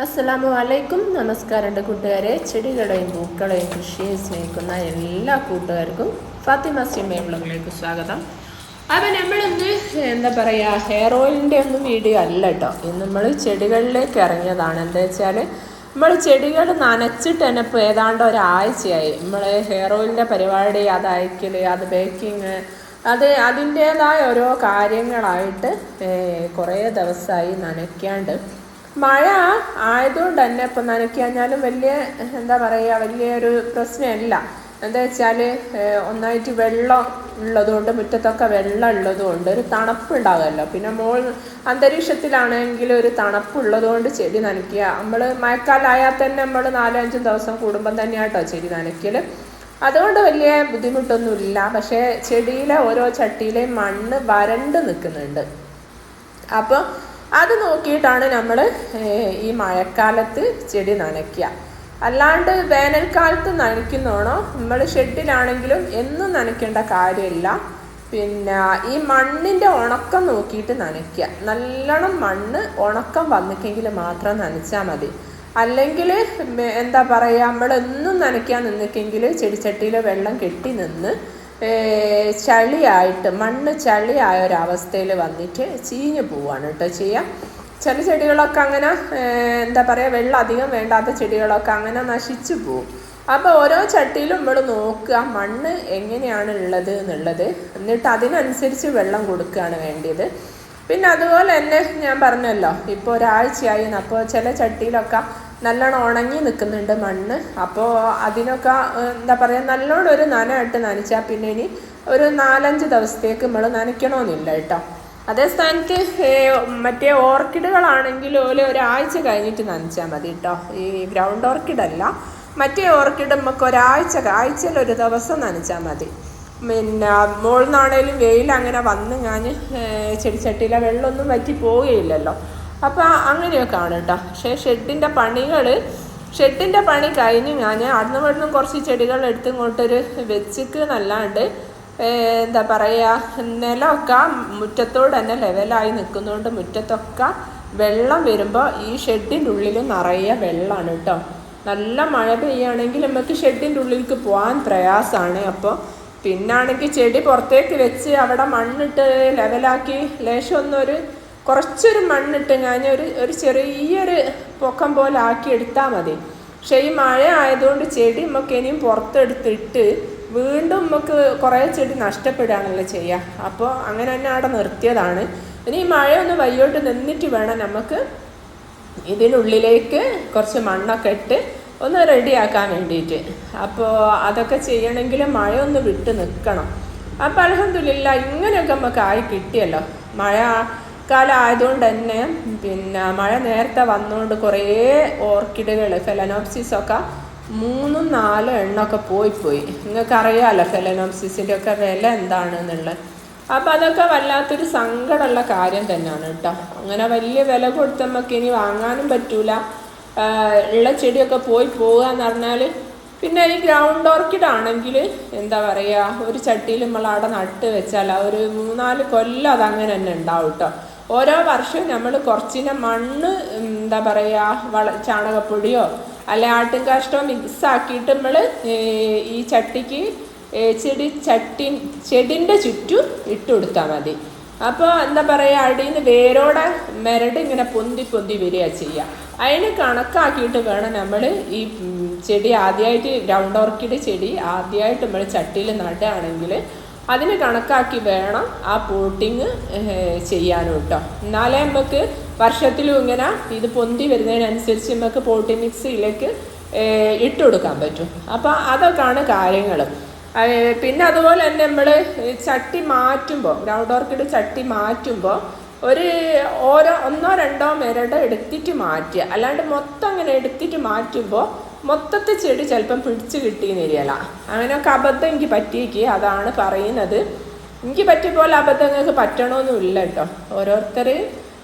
അസ്സലാമു അലൈക്കും. നമസ്കാരം കൂട്ടുകാരെ. ചെടികളെയും പൂക്കളെയും കൃഷിയെ സ്നേഹിക്കുന്ന എല്ലാ കൂട്ടുകാർക്കും ഫാത്തിമ സിമ വ്ളോഗിലേക്ക് സ്വാഗതം. അപ്പം നമ്മളിന്ന് എന്താ പറയുക, ഹെയർ ഓയിലിൻ്റെ ഒന്നും വീഡിയോ അല്ല കേട്ടോ. ഇന്ന് നമ്മൾ ചെടികളിലേക്ക് ഇറങ്ങിയതാണ്. എന്താ വെച്ചാൽ നമ്മൾ ചെടികൾ നനച്ചിട്ട് തന്നെ ഇപ്പോൾ ഏതാണ്ട് ഒരാഴ്ചയായി നമ്മൾ ഹെയർ ഓയിലിൻ്റെ പരിപാടി, അത് അയക്കൽ, അത് ബേക്കിങ്, അതിൻ്റേതായ ഓരോ കാര്യങ്ങളായിട്ട് കുറേ ദിവസമായി നനയ്ക്കാണ്ട്. മഴ ആയതുകൊണ്ട് തന്നെ ഇപ്പം നനയ്ക്കഴിഞ്ഞാലും വലിയ എന്താ പറയുക, വലിയൊരു പ്രശ്നമല്ല. എന്താ വെച്ചാൽ ഒന്നായിട്ട് വെള്ളം ഉള്ളതുകൊണ്ട്, മുറ്റത്തൊക്കെ വെള്ളം ഉള്ളതുകൊണ്ട് ഒരു തണുപ്പുണ്ടാകുമല്ലോ. പിന്നെ അന്തരീക്ഷത്തിലാണെങ്കിൽ ഒരു തണുപ്പുള്ളതുകൊണ്ട് ചെടി നനയ്ക്കുക. നമ്മൾ മഴക്കാലമായാൽ തന്നെ നമ്മൾ 4-5 ദിവസം കൂടുമ്പം തന്നെയാട്ടോ ചെടി നനയ്ക്കൽ. അതുകൊണ്ട് വലിയ ബുദ്ധിമുട്ടൊന്നുമില്ല. പക്ഷേ ചെടിയിലെ ഓരോ ചട്ടിയിലെയും മണ്ണ് വരണ്ട് നിൽക്കുന്നുണ്ട്. അപ്പോൾ അത് നോക്കിയിട്ടാണ് നമ്മൾ ഈ മഴക്കാലത്ത് ചെടി നനയ്ക്കുക. അല്ലാണ്ട് വേനൽക്കാലത്ത് നനയ്ക്കുന്നോണോ നമ്മൾ ഷെഡിലാണെങ്കിലും എന്നും നനയ്ക്കേണ്ട കാര്യമില്ല. പിന്നെ ഈ മണ്ണിൻ്റെ ഉണക്കം നോക്കിയിട്ട് നനയ്ക്കുക. നല്ലോണം മണ്ണ് ഉണക്കം വന്നിട്ടെങ്കിൽ മാത്രം നനച്ചാൽ മതി. അല്ലെങ്കിൽ എന്താ പറയുക, നമ്മളെന്നും നനയ്ക്കാൻ നിന്നിട്ടെങ്കിൽ ചെടിച്ചട്ടിയിൽ വെള്ളം കെട്ടി നിന്ന് ചളിയായിട്ട്, മണ്ണ് ചളിയായ ഒരവസ്ഥയിൽ വന്നിട്ട് ചീഞ്ഞു പോവാണ് കേട്ടോ ചെയ്യുക. ചില ചെടികളൊക്കെ അങ്ങനെ എന്താ പറയുക, വെള്ളം അധികം വേണ്ടാത്ത ചെടികളൊക്കെ അങ്ങനെ നശിച്ചു പോവും. അപ്പോൾ ഓരോ ചട്ടിയിലും നമ്മൾ നോക്കുക മണ്ണ് എങ്ങനെയാണ് ഉള്ളത് എന്നുള്ളത്, എന്നിട്ട് അതിനനുസരിച്ച് വെള്ളം കൊടുക്കുകയാണ് വേണ്ടിയത്. പിന്നെ അതുപോലെ തന്നെ ഞാൻ പറഞ്ഞല്ലോ, ഇപ്പോൾ ഒരാഴ്ചയായി. അപ്പോൾ ചില ചട്ടിയിലൊക്കെ നല്ലോണം ഉണങ്ങി നിൽക്കുന്നുണ്ട് മണ്ണ്. അപ്പോൾ അതിനൊക്കെ എന്താ പറയുക, നല്ലോണം ഒരു നനയിട്ട് നനച്ചാൽ പിന്നെ ഇനി ഒരു 4-5 ദിവസത്തേക്ക് നമ്മൾ നനയ്ക്കണമെന്നില്ല കേട്ടോ. അതേ സ്ഥാനത്ത് മറ്റേ ഓർക്കിഡുകളാണെങ്കിൽ ഒരാഴ്ച കഴിഞ്ഞിട്ട് നനച്ചാൽ മതി കേട്ടോ. ഈ ഗ്രൗണ്ട് ഓർക്കിഡല്ല, മറ്റേ ഓർക്കിഡ് നമുക്ക് ആഴ്ചയിൽ ഒരു ദിവസം നനച്ചാൽ മതി. പിന്നെ മുകളിൽ നിന്നാണേലും വെയിൽ അങ്ങനെ വന്ന് ഞാൻ ചെടിച്ചട്ടിയിലെ വെള്ളമൊന്നും വറ്റി പോവുകയില്ലല്ലോ. അപ്പോൾ അങ്ങനെയൊക്കെ ആണ് കേട്ടോ. പക്ഷേ ഷെഡിൻ്റെ പണി കഴിഞ്ഞ് ഞാൻ അവിടുന്ന് കുറച്ച് ചെടികൾ എടുത്ത് ഇങ്ങോട്ടൊരു വെച്ചിക്ക് എന്നല്ലാണ്ട് എന്താ പറയുക, നിലമൊക്കെ മുറ്റത്തോട് തന്നെ ലെവലായി നിൽക്കുന്നതുകൊണ്ട് മുറ്റത്തൊക്കെ വെള്ളം വരുമ്പോൾ ഈ ഷെഡിൻ്റെ ഉള്ളിൽ നിറയെ വെള്ളമാണ് കേട്ടോ. നല്ല മഴ പെയ്യുകയാണെങ്കിൽ നമുക്ക് ഷെഡിൻ്റെ ഉള്ളിലേക്ക് പോകാൻ പ്രയാസമാണ്. അപ്പോൾ പിന്നാണെങ്കിൽ ചെടി പുറത്തേക്ക് വെച്ച് അവിടെ മണ്ണിട്ട് ലെവലാക്കി ലേശം കുറച്ചൊരു മണ്ണിട്ട് ഞാൻ ഒരു ചെറിയൊരു പൊക്കം പോലെ ആക്കി എടുത്താൽ മതി. പക്ഷേ ഈ മഴ ആയതുകൊണ്ട് ചെടി നമുക്ക് ഇനിയും പുറത്തെടുത്തിട്ട് വീണ്ടും നമുക്ക് കുറേ ചെടി നഷ്ടപ്പെടുകയാണല്ലോ ചെയ്യുക. അപ്പോൾ അങ്ങനെ തന്നെ അവിടെ നിർത്തിയതാണ്. ഇനി ഈ മഴയൊന്ന് വയ്യോട്ട് നിന്നിട്ട് വേണം നമുക്ക് ഇതിനുള്ളിലേക്ക് കുറച്ച് മണ്ണൊക്കെ ഇട്ട് ഒന്ന് റെഡിയാക്കാൻ വേണ്ടിയിട്ട്. അപ്പോൾ അതൊക്കെ ചെയ്യണമെങ്കിൽ മഴ ഒന്ന് വിട്ട് നിൽക്കണം. അപ്പോൾ അൽഹംദുലില്ലാ ഇങ്ങനെയൊക്കെ നമുക്ക് ആയി കിട്ടിയല്ലോ. മഴക്കാലം ആയതുകൊണ്ട് തന്നെ പിന്നെ മഴ നേരത്തെ വന്നുകൊണ്ട് കുറേ ഓർക്കിഡുകൾ, ഫെലനോപ്സിസൊക്കെ 3-4 എണ്ണമൊക്കെ പോയി. നിങ്ങൾക്കറിയാമല്ലോ ഫെലനോപ്സിസിൻ്റെ ഒക്കെ വില എന്താണെന്നുള്ളത്. അപ്പോൾ അതൊക്കെ വല്ലാത്തൊരു സങ്കടമുള്ള കാര്യം തന്നെയാണ് കേട്ടോ. അങ്ങനെ വലിയ വില കൊടുത്ത് നമുക്ക് ഇനി വാങ്ങാനും പറ്റൂല. ഉള്ള ചെടിയൊക്കെ പോകുക എന്ന് പറഞ്ഞാൽ. പിന്നെ ഈ ഗ്രൗണ്ട് ഓർക്കിഡ് ആണെങ്കിൽ എന്താ പറയുക, ഒരു ചട്ടിയിൽ നമ്മൾ അവിടെ നട്ട് വെച്ചാൽ ഒരു 3-4 കൊല്ലം അതങ്ങനെ തന്നെ ഉണ്ടാവും കേട്ടോ. ഓരോ വർഷവും നമ്മൾ കുറച്ചിനെ മണ്ണ് എന്താ പറയുക, ചാണകപ്പൊടിയോ അല്ലെ ആട്ടുംകാഷ്ടമോ മിക്സാക്കിയിട്ട് നമ്മൾ ഈ ചട്ടിക്ക് ചെടിൻ്റെ ചുറ്റും ഇട്ട് കൊടുത്താൽ മതി. അപ്പോൾ എന്താ പറയുക, അടിയിൽ നിന്ന് വേരോടെ മരട് ഇങ്ങനെ പൊന്തി വരിക ചെയ്യുക. അതിന് കണക്കാക്കിയിട്ട് വേണം നമ്മൾ ഈ ചെടി ആദ്യമായിട്ട്, ഗ്രൗണ്ട് ഓർക്കിഡ് ചെടി ആദ്യമായിട്ട് നമ്മൾ ചട്ടിയിൽ നടുകയാണെങ്കിൽ അതിന് കണക്കാക്കി വേണം ആ പോട്ടിങ് ചെയ്യാനും കേട്ടോ. എന്നാലേ നമുക്ക് വർഷത്തിലും ഇങ്ങനെ ഇത് പൊന്തി വരുന്നതിനനുസരിച്ച് നമുക്ക് പോട്ടി മിക്സിയിലേക്ക് ഇട്ട് കൊടുക്കാൻ പറ്റും. അപ്പോൾ അതൊക്കെയാണ് കാര്യങ്ങൾ. പിന്നെ അതുപോലെ തന്നെ നമ്മൾ ചട്ടി മാറ്റുമ്പോൾ, ഗ്രൗണ്ട് ഓർക്കിഡ് ചട്ടി മാറ്റുമ്പോൾ ഓരോ 1-2 മരട് എടുത്തിട്ട് മാറ്റുക. അല്ലാണ്ട് മൊത്തം അങ്ങനെ എടുത്തിട്ട് മാറ്റുമ്പോൾ മൊത്തത്തിൽ ചെടി ചിലപ്പം പിടിച്ച് കിട്ടിയെന്ന് വരികയില്ല. അങ്ങനെയൊക്കെ അബദ്ധം എനിക്ക് പറ്റിയേക്ക്, അതാണ് പറയുന്നത്. എനിക്ക് പറ്റിയ പോലെ അബദ്ധം നിങ്ങൾക്ക് പറ്റണമെന്നില്ല കേട്ടോ. ഓരോരുത്തർ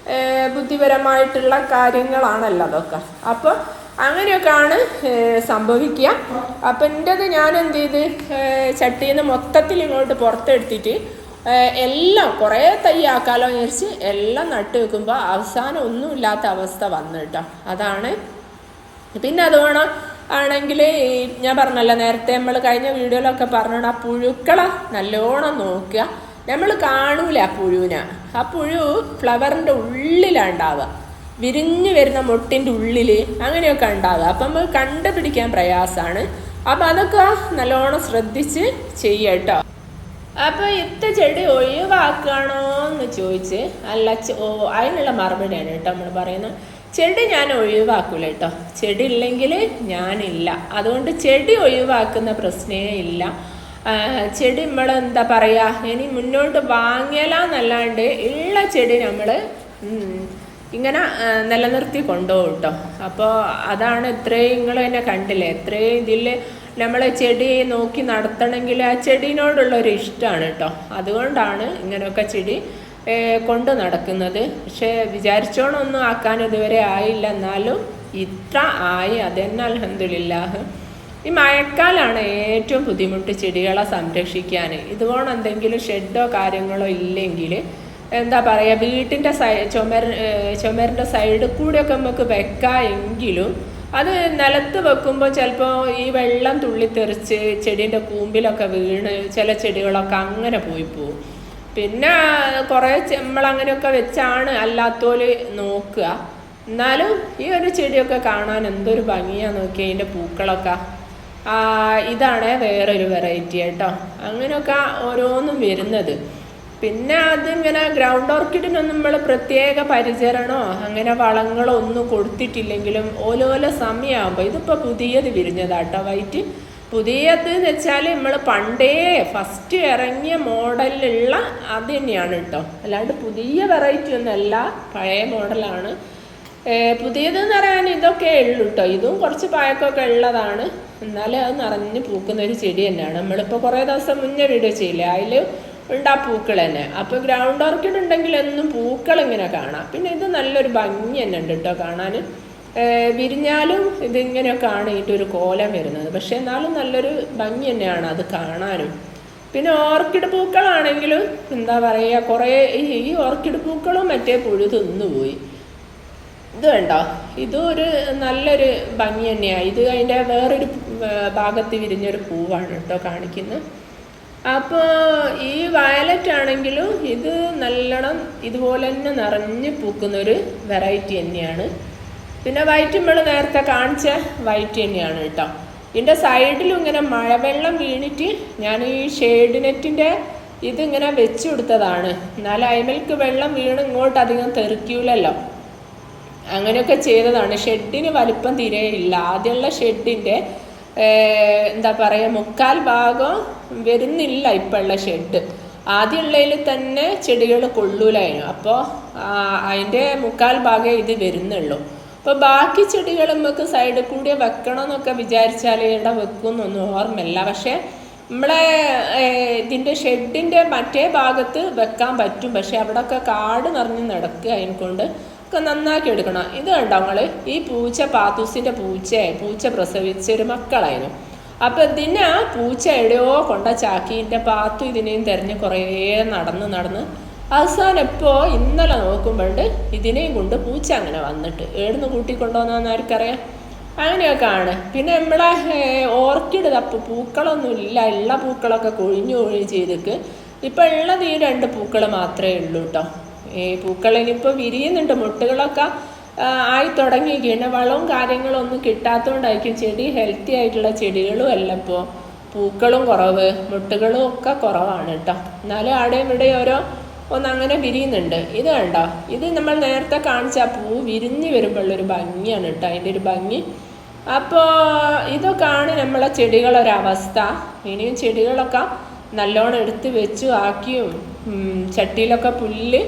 ബുദ്ധിപരമായിട്ടുള്ള കാര്യങ്ങളാണല്ലോ അതൊക്കെ. അപ്പോൾ അങ്ങനെയൊക്കെയാണ് സംഭവിക്കുക. അപ്പം എൻ്റെത് ഞാൻ എന്ത് ചെയ്ത്, ചട്ടിയിൽ നിന്ന് മൊത്തത്തിൽ ഇങ്ങോട്ട് പുറത്തെടുത്തിട്ട് എല്ലാം കുറേ തയ്യാക്കാലോ വിചാരിച്ച് എല്ലാം നട്ട് വെക്കുമ്പോൾ അവസാനം ഒന്നുമില്ലാത്ത അവസ്ഥ വന്നു കേട്ടോ. അതാണ്. പിന്നെ അതുകൊണ്ട് ആണെങ്കിൽ ഞാൻ പറഞ്ഞല്ലോ നേരത്തെ നമ്മൾ കഴിഞ്ഞ വീഡിയോയിലൊക്കെ പറഞ്ഞോണ്ട് ആ പുഴുക്കളെ നല്ലോണം നോക്കുക. നമ്മൾ കാണൂല ആ പുഴുവിനെ. ആ പുഴു ഫ്ലവറിൻ്റെ ഉള്ളിലാണ് ഉണ്ടാവുക, വിരിഞ്ഞു വരുന്ന മൊട്ടിൻ്റെ ഉള്ളിൽ അങ്ങനെയൊക്കെ ഉണ്ടാവുക. അപ്പം നമുക്ക് കണ്ടുപിടിക്കാൻ പ്രയാസമാണ്. അപ്പം അതൊക്കെ നല്ലോണം ശ്രദ്ധിച്ച് ചെയ്യട്ടോ. അപ്പോൾ ഇത്ത ചെടി ഒഴിവാക്കണോ എന്ന് ചോദിച്ച് അല്ല, അതിനുള്ള മറുപടിയാണ് കേട്ടോ നമ്മൾ പറയുന്നത്. ചെടി ഞാൻ ഒഴിവാക്കൂല കേട്ടോ. ചെടി ഇല്ലെങ്കിൽ ഞാനില്ല. അതുകൊണ്ട് ചെടി ഒഴിവാക്കുന്ന പ്രശ്നമേ ഇല്ല. ചെടി നമ്മൾ എന്താ പറയുക, ഇനി മുന്നോട്ട് വാങ്ങിയാലാന്നല്ലാണ്ട് ഉള്ള ചെടി നമ്മൾ ഇങ്ങനെ നിലനിർത്തി കൊണ്ടുപോകും കേട്ടോ. അപ്പോൾ അതാണ് ഇത്രയും നിങ്ങൾ തന്നെ കണ്ടില്ലേ, ഇത്രയും ഇതിൽ നമ്മൾ ചെടി നോക്കി നടത്തണമെങ്കിൽ ആ ചെടീനോടുള്ളൊരു ഇഷ്ടമാണ് കേട്ടോ. അതുകൊണ്ടാണ് ഇങ്ങനെയൊക്കെ ചെടി കൊണ്ട് നടക്കുന്നത്. പക്ഷേ വിചാരിച്ചോണൊന്നും ആക്കാൻ ഇതുവരെ ആയില്ല, എന്നാലും ഇത്ര ആയി, അതെന്നെ അൽഹംദുലില്ലാഹ്. ഈ മഴക്കാലാണ് ഏറ്റവും ബുദ്ധിമുട്ട് ചെടികളെ സംരക്ഷിക്കാൻ. ഇതുപോലെ എന്തെങ്കിലും ഷെഡോ കാര്യങ്ങളോ ഇല്ലെങ്കിൽ എന്താ പറയുക, വീട്ടിൻ്റെ ചുമരിൻ്റെ സൈഡിൽ കൂടെയൊക്കെ നമുക്ക് വെക്കാം. എങ്കിലും അത് നിലത്ത് വെക്കുമ്പോൾ ചിലപ്പോൾ ഈ വെള്ളം തുള്ളിത്തെറിച്ച് ചെടീൻ്റെ കൂമ്പിലൊക്കെ വീണ് ചില ചെടികളൊക്കെ അങ്ങനെ പോയി പോവും. പിന്നെ കുറേ നമ്മളങ്ങനെയൊക്കെ വെച്ചാണ് അല്ലാത്തോല് നോക്കുക. എന്നാലും ഈ ഒരു ചെടിയൊക്കെ കാണാൻ എന്തൊരു ഭംഗിയാന്ന് നോക്കിയാൽ അതിൻ്റെ പൂക്കളൊക്കെ. ഇതാണ് വേറൊരു വെറൈറ്റി കേട്ടോ. അങ്ങനെയൊക്കെ ഓരോന്നും വരുന്നത്. പിന്നെ അതിങ്ങനെ ഗ്രൗണ്ട് ഓർക്കിഡിനൊന്നും നമ്മൾ പ്രത്യേക പരിചരണമോ അങ്ങനെ വളങ്ങളോ ഒന്നും കൊടുത്തിട്ടില്ലെങ്കിലും ഓരോരോ സമയമാകുമ്പോൾ, ഇതിപ്പോൾ പുതിയത് വിരിഞ്ഞതാട്ടോ വൈറ്റ്. പുതിയത് എന്ന് വെച്ചാൽ നമ്മൾ പണ്ടേ ഫസ്റ്റ് ഇറങ്ങിയ മോഡലിലുള്ള അത് തന്നെയാണ് കേട്ടോ. അല്ലാണ്ട് പുതിയ വെറൈറ്റി ഒന്നുമല്ല, പഴയ മോഡലാണ്. പുതിയതെന്ന് പറയാൻ ഇതൊക്കെ ഉള്ളൂ കേട്ടോ. ഇതും കുറച്ച് പഴക്കമൊക്കെ ഉള്ളതാണ്. എന്നാലും അത് നിറഞ്ഞ് പൂക്കുന്ന ഒരു ചെടി തന്നെയാണ്. നമ്മളിപ്പോൾ കുറേ ദിവസം മുന്നേ വീഡിയോ ചെയ്യില്ലേ, അതിൽ ഉണ്ടാ പൂക്കൾ തന്നെ. അപ്പോൾ ഗ്രൗണ്ട് ഓർക്കിഡ് ഉണ്ടെങ്കിൽ എന്നും പൂക്കൾ ഇങ്ങനെ കാണാം. പിന്നെ ഇത് നല്ലൊരു ഭംഗി തന്നെ ഉണ്ട് കേട്ടോ കാണാൻ. വിരിഞ്ഞാലും ഇതിങ്ങനെയൊക്കെ ആണിട്ടൊരു കോലം വരുന്നത്. പക്ഷേ എന്നാലും നല്ലൊരു ഭംഗി തന്നെയാണ് അത് കാണാനും. പിന്നെ ഓർക്കിഡ് പൂക്കളാണെങ്കിലും എന്താ പറയുക, കുറേ ഈ ഓർക്കിഡ് പൂക്കളും മറ്റേ പുഴു തിന്നുപോയി. ഇത് കണ്ടോ, ഇതും ഒരു നല്ലൊരു ഭംഗി തന്നെയാണ്. ഇത് അതിൻ്റെ വേറൊരു ഭാഗത്ത് വിരിഞ്ഞൊരു പൂവാണ് കേട്ടോ കാണിക്കുന്നത്. അപ്പോൾ ഈ വയലറ്റ് ആണെങ്കിലും ഇത് നല്ലോണം ഇതുപോലെ തന്നെ നിറഞ്ഞ് പൂക്കുന്നൊരു വെറൈറ്റി തന്നെയാണ്. പിന്നെ വൈറ്റ് നമ്മൾ നേരത്തെ കാണിച്ച വൈറ്റ് തന്നെയാണ് കേട്ടോ. ഇതിൻ്റെ സൈഡിലും ഇങ്ങനെ മഴവെള്ളം വീണിട്ട് ഞാൻ ഈ ഷെയ്ഡ് നെറ്റിൻ്റെ ഇതിങ്ങനെ വെച്ച് കൊടുത്തതാണ്. എന്നാലും അയിമൽക്ക് വെള്ളം വീണ് ഇങ്ങോട്ട് അധികം തെറിക്കൂലല്ലോ, അങ്ങനെയൊക്കെ ചെയ്തതാണ്. ഷെഡിന് വലിപ്പം തീരെയില്ല. ആദ്യമുള്ള ഷെഡിൻ്റെ എന്താ പറയുക, 1/4 ഭാഗം വരുന്നില്ല ഇപ്പം ഉള്ള ഷെഡ്. ആദ്യമുള്ളതിൽ തന്നെ ചെടികൾ കൊള്ളൂലായിരുന്നു. അപ്പോൾ അതിൻ്റെ 1/4 ഭാഗമേ ഇത് വരുന്നുള്ളൂ. അപ്പോൾ ബാക്കി ചെടികൾ നമുക്ക് സൈഡിൽ കൂടി വെക്കണം എന്നൊക്കെ വിചാരിച്ചാൽ ഇവിടെ വെക്കുമെന്നൊന്നും ഓർമ്മയില്ല. പക്ഷേ നമ്മളെ ഇതിൻ്റെ ഷെഡിൻ്റെ മറ്റേ ഭാഗത്ത് വെക്കാൻ പറ്റും. പക്ഷേ അവിടെയൊക്കെ കാട് നിറഞ്ഞ് നടക്കുക, അതിനെക്കൊണ്ട് ഒക്കെ നന്നാക്കി എടുക്കണം. ഇത് കണ്ടോ നിങ്ങൾ, ഈ പൂച്ച പാത്തൂസിൻ്റെ പൂച്ച പ്രസവിച്ചൊരു മക്കളായിരുന്നു. അപ്പോൾ ഇതിനെ പൂച്ച എവിടെയോ കൊണ്ട ചാക്കിൻ്റെ പാത്തു ഇതിനെയും തിരഞ്ഞ് കുറേ നടന്ന് അവസാനം ഇപ്പോൾ ഇന്നലെ നോക്കുമ്പോണ്ട് ഇതിനെയും കൊണ്ട് പൂച്ച അങ്ങനെ വന്നിട്ട് ഏടുന്ന് കൂട്ടിക്കൊണ്ടുവന്നാന്ന് ആർക്കറിയാം. അങ്ങനെയൊക്കെ ആണ്. പിന്നെ നമ്മളെ ഓർക്കിഡ് തപ്പ് പൂക്കളൊന്നുമില്ല, ഉള്ള പൂക്കളൊക്കെ കൊഴിഞ്ഞു ചെയ്തിട്ട് ഇപ്പം ഉള്ളത് ഈ 2 പൂക്കൾ മാത്രമേ ഉള്ളൂ കേട്ടോ. ഈ പൂക്കളിനിപ്പോൾ വിരിയുന്നുണ്ട്, മുട്ടുകളൊക്കെ ആയി തുടങ്ങിയിരിക്കുകയാണ്. വളവും കാര്യങ്ങളും ഒന്നും കിട്ടാത്തതുകൊണ്ടായിരിക്കും. ചെടി ഹെൽത്തി ആയിട്ടുള്ള ചെടികളും അല്ല, ഇപ്പോൾ പൂക്കളും കുറവ്, മുട്ടുകളും ഒക്കെ കുറവാണ് കേട്ടോ. എന്നാലും അവിടെയും ഇവിടെയും ഒന്നങ്ങനെ വിരിയുന്നുണ്ട്. ഇത് കണ്ടോ, ഇത് നമ്മൾ നേരത്തെ കാണിച്ച പൂ വിരിഞ്ഞ് വരുമ്പോഴുള്ളൊരു ഭംഗിയാണ് കേട്ടോ, അതിൻ്റെ ഒരു ഭംഗി. അപ്പോൾ ഇതൊക്കെയാണ് നമ്മളെ ചെടികളൊരവസ്ഥ. ഇനിയും ചെടികളൊക്കെ നല്ലോണം എടുത്ത് വെച്ചു ആക്കിയും ചട്ടിയിലൊക്കെ പുല്ല്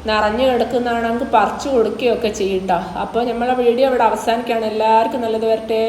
നിറഞ്ഞു കിടക്കുന്നതാണെങ്കിൽ പറിച്ചു കൊടുക്കുകയൊക്കെ ചെയ്യട്ടോ. അപ്പോൾ നമ്മളെ വീഡിയോ ഇവിടെ അവസാനിക്കുകയാണ്. എല്ലാവർക്കും നല്ലത് വരട്ടെ.